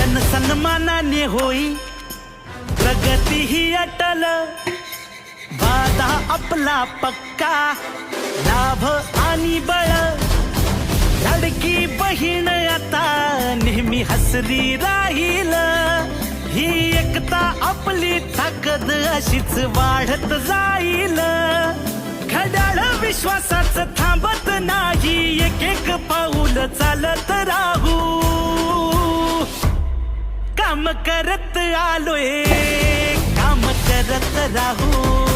जनसन्मानाने होई प्रगती ही अटल, वादा आपला पक्का, लाभ आणि बळ, लाडकी बहीण आता नेहमी हसरी राहील, ही एकता आपली ताकद अशीच वाढत जाईल, घड्याळ विश्वासाचं थांबत नाही, एक एक पाऊल चालत राहू, काम करत आलोय, काम करत राहू.